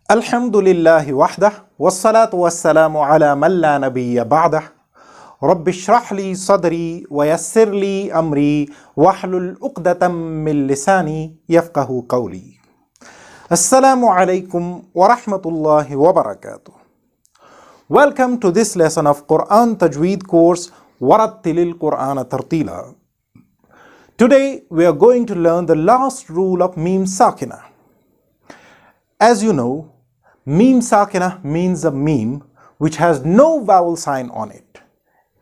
Alhamdulillahi wahdah, wassalatu wassalamu ala man la nabiyya ba'dah. Rabbi shrah li sadri wa yassir li amri wahlul uqdatam min lisani yafqahu qawli. Assalamu-Alaykum wa rahmatullahi wa barakatuh. Welcome to this lesson of Qur'an Tajweed course ورتل القرآن ترتيلا. Today we are going to learn the last rule of MEEM-III. As you know, MEEM-III means a meme which has no vowel sign on it.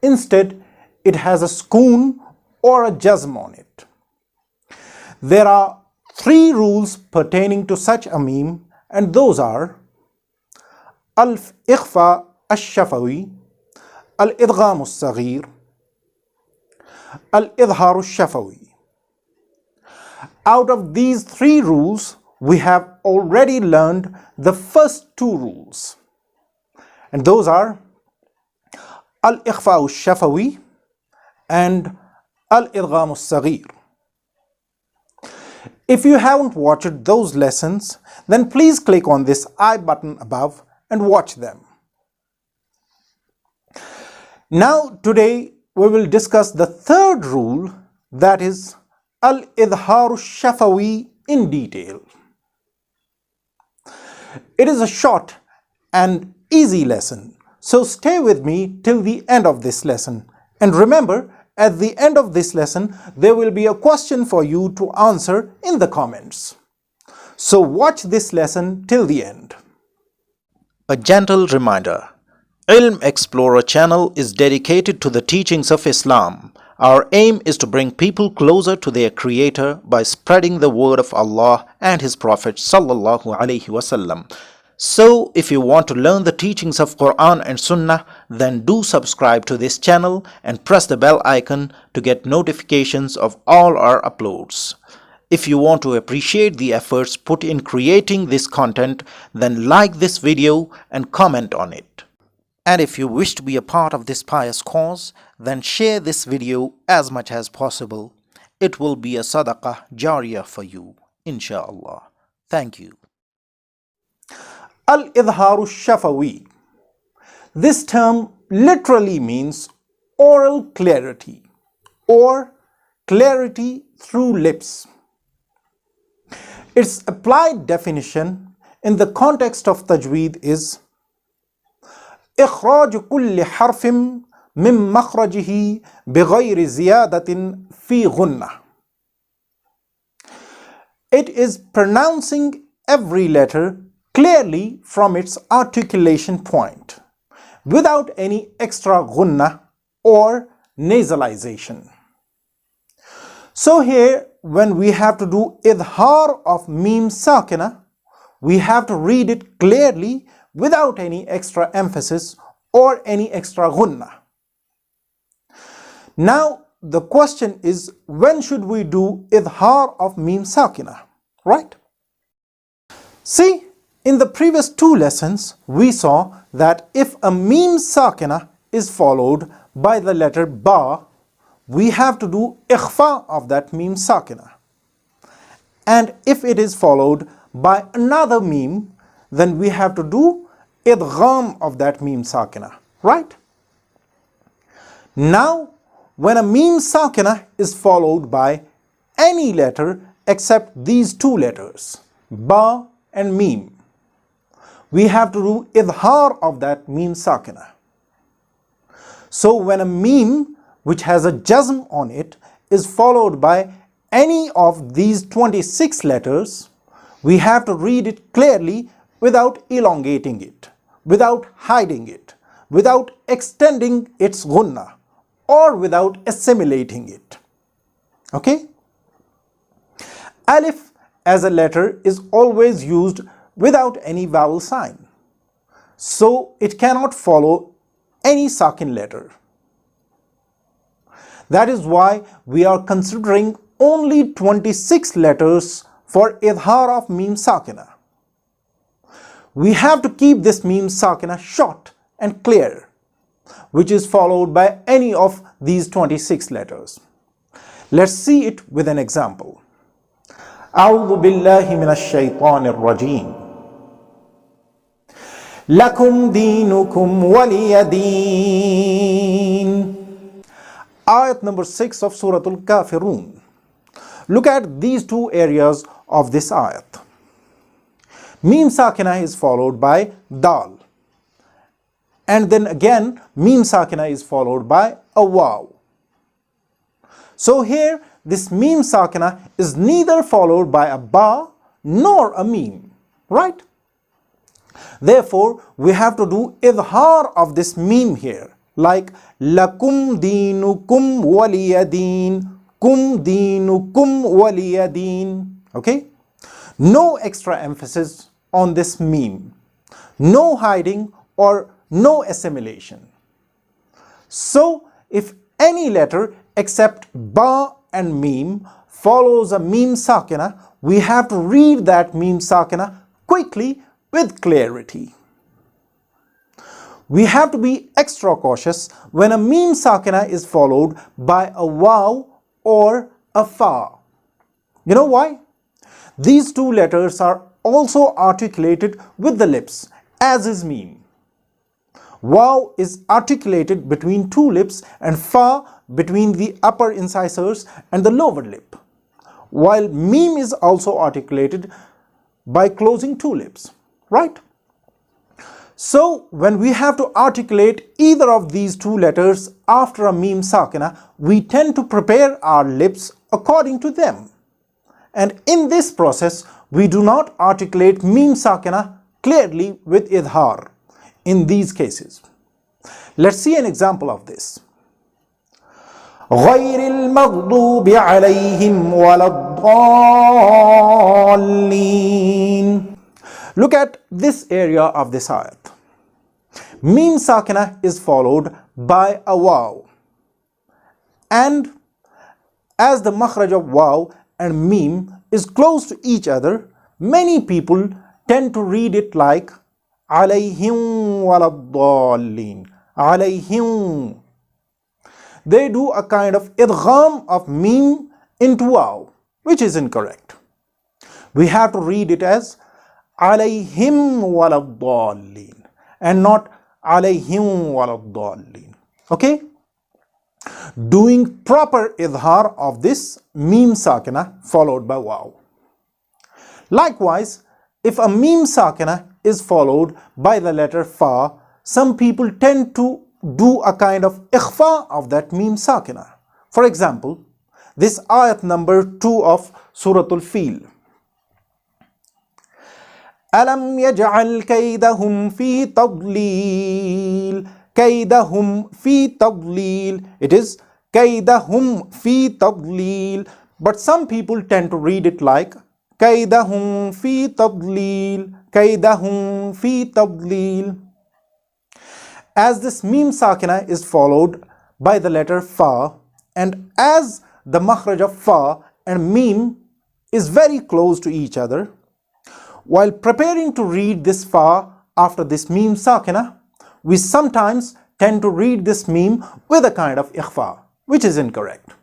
Instead, it has a sukoon or a jazm on it. There are three rules pertaining to such a meme, and those are Al-Ikhfa Shafawi, Al-Idgham Al-Saghir, Al-Izhaar Shafawi. Out of these three rules, we have already learned the first two rules, and those are Al-Ikhfa Shafawi and Al-Idgham Al-Saghir. If you haven't watched those lessons, then please click on this I button above and watch them. Now today we will discuss the third rule, that is Al-Izhaar Shafawi, in detail. It is a short and easy lesson, so stay with me till the end of this lesson. And remember, at the end of this lesson, there will be a question for you to answer in the comments. So watch this lesson till the end. A gentle reminder: ILM Explorer channel is dedicated to the teachings of Islam. Our aim is to bring people closer to their Creator by spreading the word of Allah and His Prophet Sallallahu Alaihi Wasallam. So, if you want to learn the teachings of Quran and Sunnah, then do subscribe to this channel and press the bell icon to get notifications of all our uploads. If you want to appreciate the efforts put in creating this content, then like this video and comment on it. And if you wish to be a part of this pious cause, then share this video as much as possible. It will be a sadaqah jariyah for you, inshallah. Thank you. Al-Izhaar Shafawi. This term literally means oral clarity or clarity through lips. Its applied definition in the context of Tajweed is إخراج كل حرف من مخرجه بغير زيادة في غنة. It is pronouncing every letter clearly from its articulation point, without any extra gunna or nasalization. So here, when we have to do idhar of MEEM-III, we have to read it clearly without any extra emphasis or any extra gunna. Now the question is, when should we do idhar of MEEM-III, right? See, in the previous two lessons we saw that if a MEEM-III is followed by the letter ba, we have to do ikhfa of that MEEM-III, and if it is followed by another meme, then we have to do idgham of that MEEM-III, right? Now, when a MEEM-III is followed by any letter except these two letters, ba and meme, we have to do idhar of that MEEM-III. So when a meme which has a jazm on it is followed by any of these 26 letters, we have to read it clearly without elongating it, without hiding it, without extending its gunna, or without assimilating it. Okay? Alif as a letter is always used without any vowel sign, so it cannot follow any saakin letter. That is why we are considering only 26 letters for idhar of MEEM-III. We have to keep this MEEM-III short and clear, which is followed by any of these 26 letters. Let's see it with an example. أعوذ بالله من الشيطان الرجيم. Lakum dinukum waliyadeen. Ayat number 6 of Surah Al-Kafirun. Look at these two areas of this ayat. Meem sakina is followed by dal. And then again, meem sakina is followed by a waw. So here, this meem sakina is neither followed by a ba nor a meem, right? Therefore, we have to do izhar of this meem here, like lakum dinukum waliyadeen, kum dinukum waliyadeen. Okay? No extra emphasis on this meem, no hiding or no assimilation. So, if any letter except ba and meem follows a meem sakina, we have to read that meem sakina quickly with clarity. We have to be extra cautious when a meem sakina is followed by a waw or a fa. You know why? These two letters are also articulated with the lips, as is meem. Waw is articulated between two lips and fa between the upper incisors and the lower lip, while meem is also articulated by closing two lips, right? So when we have to articulate either of these two letters after a meem sakina, we tend to prepare our lips according to them. And in this process, we do not articulate meem sakina clearly with izhar in these cases. Let's see an example of this. غَيْرِ الْمَغْضُوبِ عَلَيْهِمْ وَلَا الضَّالِّينَ. Look at this area of this ayat. Meem sakina is followed by a waw. And as the makhraj of waw and meem is close to each other, many people tend to read it like alayhim waladdallin. Alayhim. They do a kind of idgham of meem into waw, which is incorrect. We have to read it as alayhim waladdallin and not alayhim waladdallin. Okay? Doing proper izhar of this meem sakina followed by waw. Likewise, if a meem sakina is followed by the letter fa, some people tend to do a kind of ikhfa of that meem sakina. For example, this ayat number 2 of Surah Al-Fil. Alam yaj'al kaydahum fi tadlil. Kaydahum fi tadlil. It is kaydahum fi tadlil. But some people tend to read it like kaydahum fi tadlil. Kaydahum fi tadlil. As this meem sakina is followed by the letter fa, and as the makhraj of fa and meem is very close to each other, while preparing to read this fa after this meem sakina, we sometimes tend to read this meem with a kind of ikhfa, which is incorrect.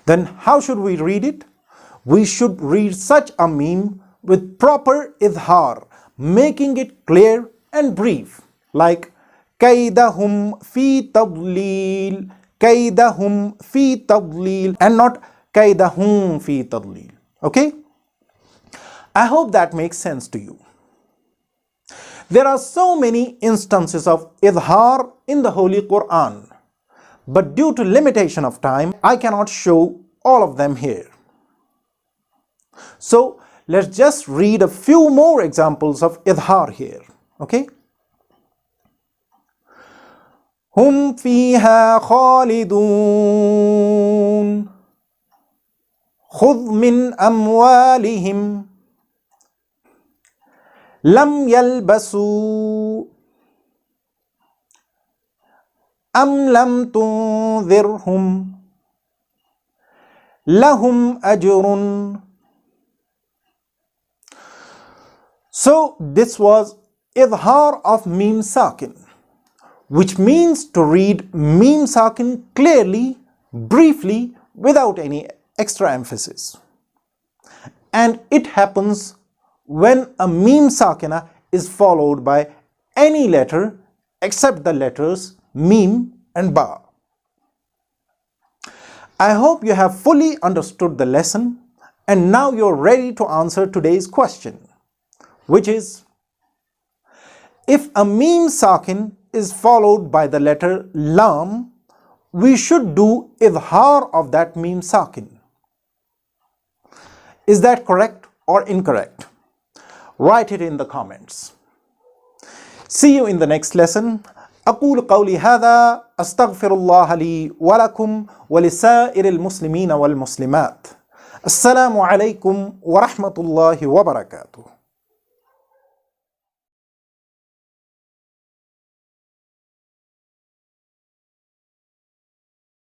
Then how should we read it? We should read such a meem with proper izhar, making it clear and brief, like kaydahum fi tadlil, kaydahum fi tadlil, and not kaydahum fi tadlil. Okay? I hope that makes sense to you. There are so many instances of izhar in the Holy Quran, but due to limitation of time, I cannot show all of them here. So let's just read a few more examples of izhar here. Okay? Hum fiha khalidun. Khudh min amwalihim. Lam yalbasu. Am lam tunzirhum. Lahum ajrun. So this was izhar of meem sakin, which means to read meem sakin clearly, briefly, without any extra emphasis. And it happens when a meem sakina is followed by any letter except the letters Meem and Ba. I hope you have fully understood the lesson and now you're ready to answer today's question, which is, if a Meem saakin is followed by the letter Lam, we should do Izhaar of that Meem saakin. Is that correct or incorrect? Write it in the comments. See you in the next lesson. أقول قولي هذا أستغفر الله لي ولكم ولسائر المسلمين والمسلمات. السلام عليكم ورحمة الله وبركاته.